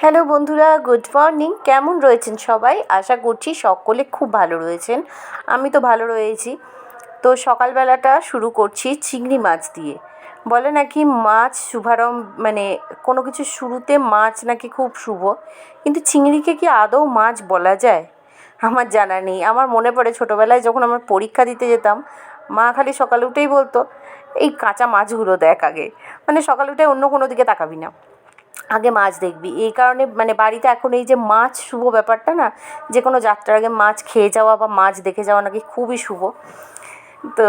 Hello বন্ধুরা, good morning. কেমন রয়েছেন সবাই? আশা করছি সকলে খুব ভালো রয়েছেন। আমি তো ভালো রয়েছি। তো সকালবেলাটা শুরু করছি চিংড়ি মাছ দিয়ে। বলে নাকি মাছ শুভারম্ভ, মানে কোনো কিছু শুরুতে মাছ নাকি খুব শুভ, কিন্তু চিংড়িকে কি আদৌ মাছ বলা যায়? আমার জানা নেই। আমার মনে পড়ে ছোটোবেলায় যখন আমার পরীক্ষা দিতে যেতাম, মা খালি সকালে উঠেই বলতো, এই কাঁচা মাছগুলো দেখ আগে, মানে সকালে উঠে অন্য কোনো দিকে তাকাবি না, আগে মাছ দেখবি। এই কারণে মানে বাড়িতে এখন এই যে মাছ শুভ ব্যাপারটা না, যে কোনো যাত্রার আগে মাছ খেয়ে যাওয়া বা মাছ দেখে যাওয়া নাকি খুবই শুভ। তো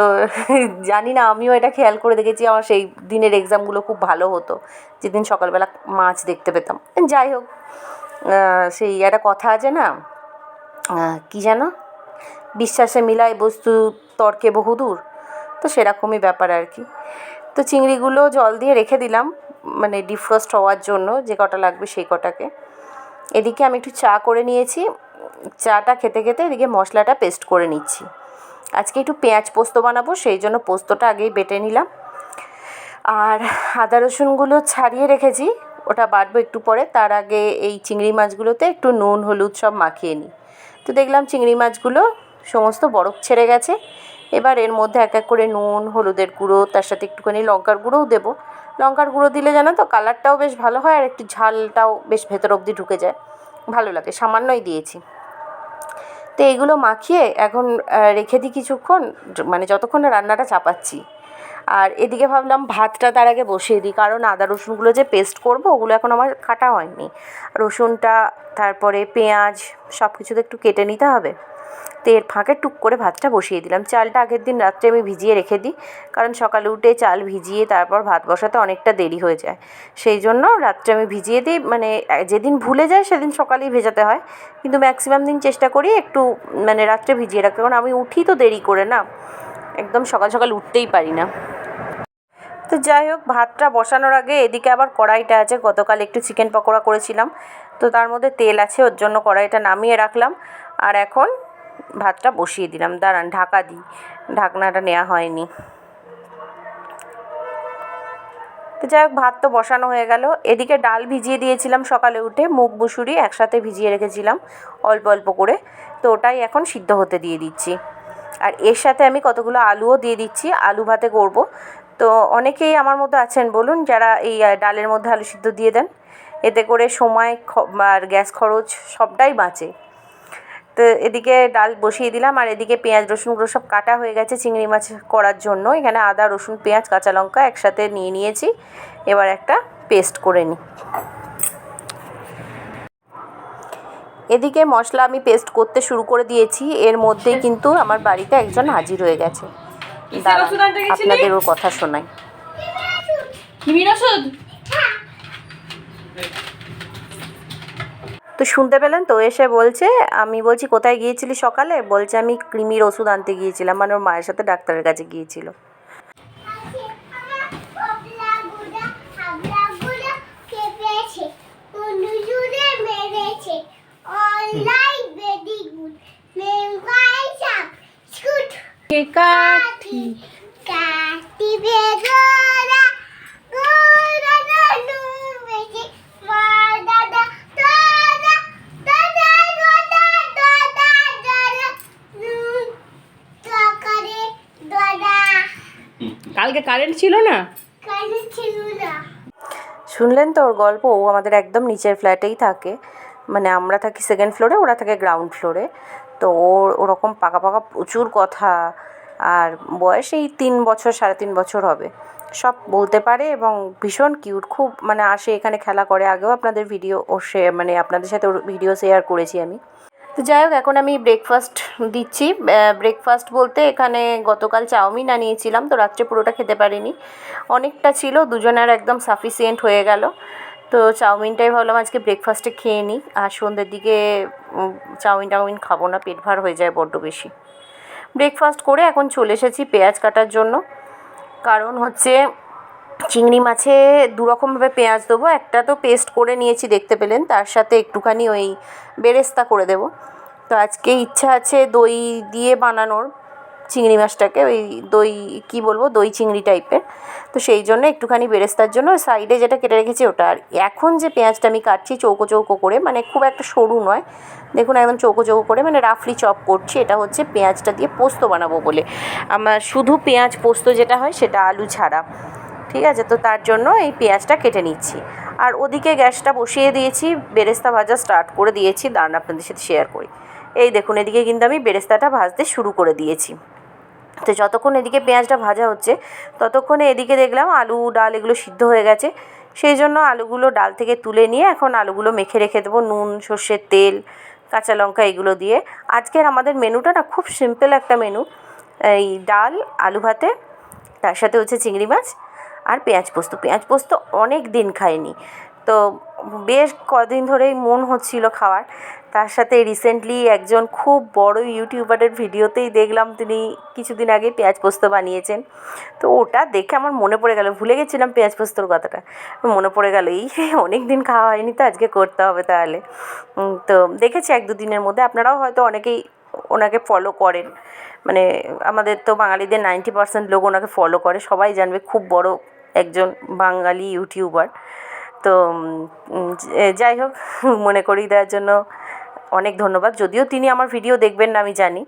জানি না, আমিও এটা খেয়াল করে দেখেছি। আমার সেই দিনের এক্সামগুলো খুব ভালো হতো যেদিন সকালবেলা মাছ দেখতে পেতাম। যাই হোক, সেই একটা কথা আছে না, কী যেন, বিশ্বাসে মিলায় বস্তু তর্কে বহুদূর। তো সেরকমই ব্যাপার আর কি। তো চিংড়িগুলো জল দিয়ে রেখে দিলাম, মানে ডিফ্রস্ট হওয়ার জন্য, যে কটা লাগবে সেই কটাকে। এদিকে আমি একটু চা করে নিয়েছি। চাটা খেতে খেতে এদিকে মশলাটা পেস্ট করে নিচ্ছি। আজকে একটু পেঁয়াজ পোস্ত বানাবো, সেই জন্য পোস্তটা আগেই বেটে নিলাম। আর আদা রসুনগুলো ছাড়িয়ে রেখেছি, ওটা বাটবো একটু পরে। তার আগে এই চিংড়ি মাছগুলোতে একটু নুন হলুদ সব মাখিয়ে নিই। তো দেখলাম চিংড়ি মাছগুলো সমস্ত বরফ ছেড়ে গেছে। এবার এর মধ্যে এক এক করে নুন, হলুদের গুঁড়ো, তার সাথে একটুখানি লঙ্কার গুঁড়োও দেবো। লঙ্কার গুঁড়ো দিলে জানো তো কালারটাও বেশ ভালো হয়, আর একটু ঝালটাও বেশ ভেতর অবধি ঢুকে যায়, ভালো লাগে। সামান্যই দিয়েছি। তো এইগুলো মাখিয়ে এখন রেখে দিই কিছুক্ষণ, মানে যতক্ষণ না রান্নাটা চাপাচ্ছি। আর এদিকে ভাবলাম ভাতটা তার আগে বসিয়ে দিই, কারণ আদা রসুনগুলো যে পেস্ট করব ওগুলো এখন আমার কাটা হয়নি। রসুনটা, তারপরে পেঁয়াজ, সব কিছু তো একটু কেটে নিতে হবে। তো এর ফাঁকে টুক করে ভাতটা বসিয়ে দিলাম। চালটা আগের দিন রাত্রে আমি ভিজিয়ে রেখে দিই, কারণ সকালে উঠে চাল ভিজিয়ে তারপর ভাত বসাতে অনেকটা দেরি হয়ে যায়। সেই জন্য রাত্রে আমি ভিজিয়ে দিই, মানে যেদিন ভুলে যায় সেদিন সকালেই ভেজাতে হয়, কিন্তু ম্যাক্সিমাম দিন চেষ্টা করি একটু মানে রাত্রে ভিজিয়ে রাখতে, কারণ আমি উঠি তো দেরি করে, না একদম সকাল সকাল উঠতেই পারি না। তো যাই হোক, ভাতটা বসানোর আগে এদিকে আবার কড়াইটা আছে, গতকাল একটু চিকেন পকোড়া করেছিলাম, তো তার মধ্যে তেল আছে, ওর জন্য কড়াইটা নামিয়ে রাখলাম। আর এখন ভাতটা বসিয়ে দিলাম। দাঁড়ান ঢাকা দিই, ঢাকনাটা নেওয়া হয়নি। তো যাই হোক, ভাত তো বসানো হয়ে গেল। এদিকে ডাল ভিজিয়ে দিয়েছিলাম সকালে উঠে, মুগ মুসুরি একসাথে ভিজিয়ে রেখেছিলাম অল্প অল্প করে, তো ওটাই এখন সিদ্ধ হতে দিয়ে দিচ্ছি। আর এর সাথে আমি কতগুলো আলুও দিয়ে দিচ্ছি, আলু ভাতে করব। তো অনেকেই আমার মধ্যে আছেন বলুন যারা এই ডালের মধ্যে আলু সিদ্ধ দিয়ে দেন, এতে করে সময় আর গ্যাস খরচ সবটাই বাঁচে। তো এদিকে ডাল বসিয়ে দিলাম, আর এদিকে পেঁয়াজ রসুনগুলো সব কাটা হয়ে গেছে চিংড়ি মাছ করার জন্য। এখানে আদা রসুন পেঁয়াজ কাঁচা লঙ্কা একসাথে নিয়ে নিয়েছি, এবার একটা পেস্ট করে নিই। এদিকে মশলা আমি পেস্ট করতে শুরু করে দিয়েছি, এর মধ্যেই কিন্তু আমার বাড়িতে একজন হাজির হয়ে গেছে। দাঁড়ান আপনাদের ওর কথা শোনাই। তো শুনতে পেলেন তো, এসে বলছে, আমি বলছি কোথায় গিয়েছিলি সকালে, বলছে আমি কৃমির ওষুধ আনতে গিয়েছিলাম, মানে ওর মায়ের সাথে ডাক্তারের কাছে গিয়েছিল। কাঠি কাঠি বেগরা কালকে কারেন্ট ছিল না। শুনলেন তো ওর গল্প। ও আমাদের একদম নিচের ফ্ল্যাটেই থাকে, মানে আমরা থাকি সেকেন্ড ফ্লোরে, ওরা থাকে গ্রাউন্ড ফ্লোরে। তো ওর ওরকম পাকা পাকা প্রচুর কথা, আর বয়স এই 3 বছর 3.5 বছর হবে, সব বলতে পারে এবং ভীষণ কিউট, খুব মানে আসে এখানে খেলা করে। আগেও আপনাদের ভিডিও ও মানে আপনাদের সাথে ওর ভিডিও শেয়ার করেছি আমি। তো যাই হোক, এখন আমি ব্রেকফাস্ট দিচ্ছি। ব্রেকফাস্ট বলতে এখানে গতকাল চাউমিন আনিয়েছিলাম, তো রাত্রে পুরোটা খেতে পারিনি, অনেকটা ছিল, দুজনের একদম সাফিসিয়েন্ট হয়ে গেল। তো চাউমিনটাই ভাবলাম আজকে ব্রেকফাস্টে খেয়ে নিই, আর সন্ধ্যের দিকে চাউমিন খাবো না, পেট ভার হয়ে যায় বড্ড বেশি। ব্রেকফাস্ট করে এখন চলে এসেছি পেঁয়াজ কাটার জন্য, কারণ হচ্ছে চিংড়ি মাছে দুরকমভাবে পেঁয়াজ দেবো। একটা তো পেস্ট করে নিয়েছি দেখতে পেলেন, তার সাথে একটুখানি ওই বেরেস্তা করে দেবো। তো আজকে ইচ্ছা আছে দই দিয়ে বানানোর, চিংড়ি মাছটাকে, ওই দই কী বলবো, দই চিংড়ি টাইপের। তো সেই জন্য একটুখানি বেরেস্তার জন্য সাইডে যেটা কেটে রেখেছি ওটা। আর এখন যে পেঁয়াজটা আমি কাটছি চৌকো চৌকো করে, মানে খুব একটা সরু নয়, দেখুন একদম চৌকো চৌকো করে, মানে রাফলি চপ করছি। এটা হচ্ছে পেঁয়াজটা দিয়ে পোস্ত বানাবো বলে। আমার শুধু পেঁয়াজ পোস্ত যেটা হয় সেটা আলু ছাড়া, ঠিক আছে? তো তার জন্য এই পেঁয়াজটা কেটে নিচ্ছি। আর ওদিকে গ্যাসটা বসিয়ে দিয়েছি, বেরেস্তা ভাজা স্টার্ট করে দিয়েছি। দাঁড়ান আপনাদের সাথে শেয়ার করি। এই দেখুন এদিকে কিন্তু আমি বেরেস্তাটা ভাজতে শুরু করে দিয়েছি। তো যতক্ষণ এদিকে পেঁয়াজটা ভাজা হচ্ছে ততক্ষণে এদিকে দেখলাম আলু ডাল এগুলো সিদ্ধ হয়ে গেছে। সেই জন্য আলুগুলো ডাল থেকে তুলে নিয়ে এখন আলুগুলো মেখে রেখে দেবো নুন, সর্ষের তেল, কাঁচা লঙ্কা এগুলো দিয়ে। আজকের আমাদের মেনুটা না খুব সিম্পল একটা মেনু। এই ডাল, আলু ভাতে, তার সাথে হচ্ছে চিংড়ি মাছ আর পেঁয়াজ পোস্ত। পেঁয়াজ পোস্ত অনেক দিন খাইনি, তো বেশ কদিন ধরেই মন হচ্ছিল খাওয়ার। তার সাথে রিসেন্টলি একজন খুব বড় ইউটিউবারের ভিডিওতেই দেখলাম তিনি কিছুদিন আগে পেঁয়াজ পোস্ত বানিয়েছেন। তো ওটা দেখে আমার মনে পড়ে গেল, ভুলে গেছিলাম পেঁয়াজ পোস্তর কথাটা, মনে পড়ে গেল এই অনেক দিন খাওয়া হয়নি, তো আজকে করতে হবে তাহলে। তো দেখেছি 1-2 দিনের মধ্যে। আপনারাও হয়তো অনেকেই ওনাকে ফলো করেন, মানে আমাদের তো বাঙালিদের 90% লোক ওনাকে ফলো করে, সবাই জানবে খুব বড় একজন বাঙালি ইউটিউবার। তো যাই হোক, মনে করিয়ে দেওয়ার জন্য অনেক ধন্যবাদ। যদিও তিনি আমার ভিডিও দেখবেন না আমি জানি।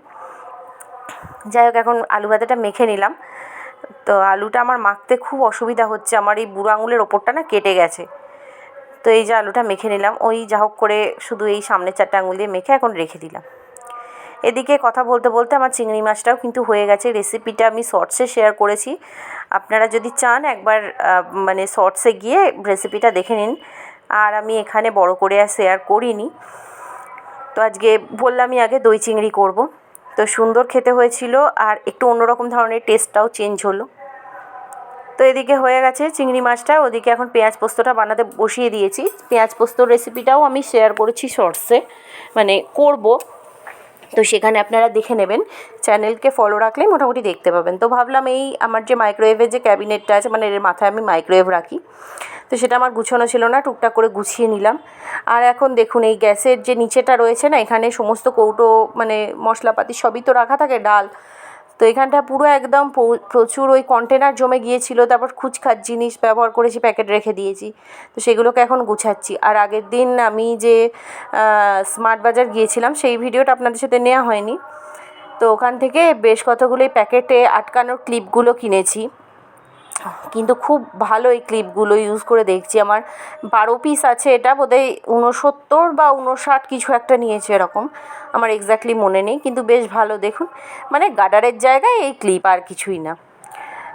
যাই হোক, এখন আলু ভাজাটা মেখে নিলাম। তো আলুটা আমার মাখতে খুব অসুবিধা হচ্ছে, আমার এই বুড়ো আঙুলের ওপরটা না কেটে গেছে। তো এই যে আলুটা মেখে নিলাম, ওই যা হোক করে শুধু এই সামনের 4টে আঙুল দিয়ে মেখে এখন রেখে দিলাম। এদিকে কথা বলতে বলতে আমার চিংড়ি মাছটাও কিন্তু হয়ে গেছে। রেসিপিটা আমি শর্টসে শেয়ার করেছি, আপনারা যদি চান একবার মানে শর্টসে গিয়ে রেসিপিটা দেখে নিন। আর আমি এখানে বড় করে আর শেয়ার করিনি। তো আজকে বললামই আগে দই চিংড়ি করব, তো সুন্দর খেতে হয়েছিল আর একটু অন্যরকম ধরনের টেস্টটাও চেঞ্জ হলো। তো এদিকে হয়ে গেছে চিংড়ি মাছটা, ওদিকে এখন পেঁয়াজ পোস্তটা বানাতে বসিয়ে দিয়েছি। পেঁয়াজ পোস্তর রেসিপিটাও আমি শেয়ার করেছি শর্টসে, মানে করব, তো সেখানে আপনারা দেখে নেবেন। চ্যানেলকে ফলো রাখলেই মোটামুটি দেখতে পাবেন। তো ভাবলাম এই আমার যে মাইক্রোওয়েভের যে ক্যাবিনেটটা আছে, মানে এর মাথায় আমি মাইক্রোওয়েভ রাখি, তো সেটা আমার গুছানো ছিল না, টুকটাক করে গুছিয়ে নিলাম। আর এখন দেখুন এই গ্যাসের যে নিচেটা রয়েছে না, এখানে সমস্ত কৌটো মানে মশলাপাতি সবই তো রাখা থাকে, ডাল। তো এখানটা পুরো একদম প্রচুর ওই কন্টেনার জমে গিয়েছিল, তারপর খুচখাচ জিনিস ব্যবহার করেছি, প্যাকেট রেখে দিয়েছি। তো সেগুলোকে এখন গুছাচ্ছি। আর আগের দিন আমি যে স্মার্ট বাজার গিয়েছিলাম সেই ভিডিওটা আপনাদের সাথে নেওয়া হয়নি, তো ওখান থেকে বেশ কতগুলো প্যাকেটে আটকানোর ক্লিপগুলো কিনেছি। কিন্তু খুব ভালো এই ক্লিপগুলো ইউজ করে দেখছি। আমার 12 পিস আছে, এটা বোধহয় 69 বা 59 কিছু একটা নিয়েছে এরকম, আমার এক্স্যাক্টলি মনে নেই, কিন্তু বেশ ভালো। দেখুন মানে গার্ডারের জায়গায় এই ক্লিপ, আর কিছুই না।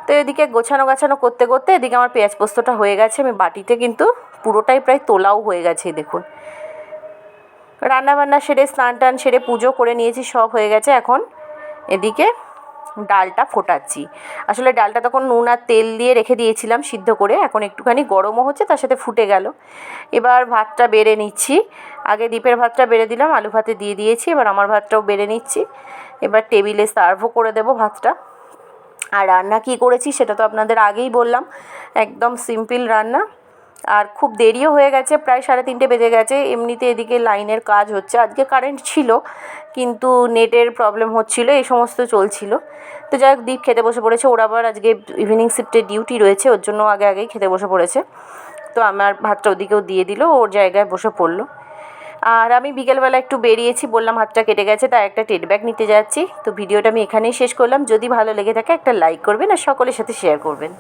তো এদিকে গোছানো গাছানো করতে করতে এদিকে আমার পেঁয়াজ পোস্তটা হয়ে গেছে। আমি বাটিতে কিন্তু পুরোটাই প্রায় তোলাও হয়ে গেছে। দেখুন রান্নাবান্না সেরে স্নান টান সেরে পুজো করে নিয়েছি, সব হয়ে গেছে। এখন এদিকে ডালটা ফোটাচ্ছি। আসলে ডালটা তখন নুন আর তেল দিয়ে রেখে দিয়েছিলাম সিদ্ধ করে, এখন একটুখানি গরমও হচ্ছে, তার সাথে ফুটে গেল। এবার ভাতটা বেড়ে নিচ্ছি। আগে দীপের ভাতটা বেড়ে দিলাম, আলু ভাতে দিয়ে দিয়েছি, এবার আমার ভাতটাও বেড়ে নিচ্ছি। এবার টেবিলে সার্ভও করে দেবো ভাতটা। আর রান্না কী করেছি সেটা তো আপনাদের আগেই বললাম, একদম সিম্পল রান্না। আর খুব দেরিও হয়ে গেছে, প্রায় 3:30 বেজে গেছে। এমনিতে এদিকে লাইনের কাজ হচ্ছে, আজকে কারেন্ট ছিল কিন্তু নেটের প্রবলেম হচ্ছিলো, এই সমস্ত চলছিল। তো যাই হোক, দীপ খেতে বসে পড়েছে, ওর আবার আজকে ইভিনিং শিফটে ডিউটি রয়েছে, ওর জন্য আগেই খেতে বসে পড়েছে। তো আমার ভাতটা ওদিকেও দিয়ে দিল, ওর জায়গায় বসে পড়লো। আর আমি বিকেলবেলা একটু বেরিয়েছি, বললাম হাতটা কেটে গেছে, তাই একটা টেডি ব্যাগ নিতে যাচ্ছি। তো ভিডিওটা আমি এখানেই শেষ করলাম। যদি ভালো লেগে থাকে একটা লাইক করবেন আর সকলের সাথে শেয়ার করবেন।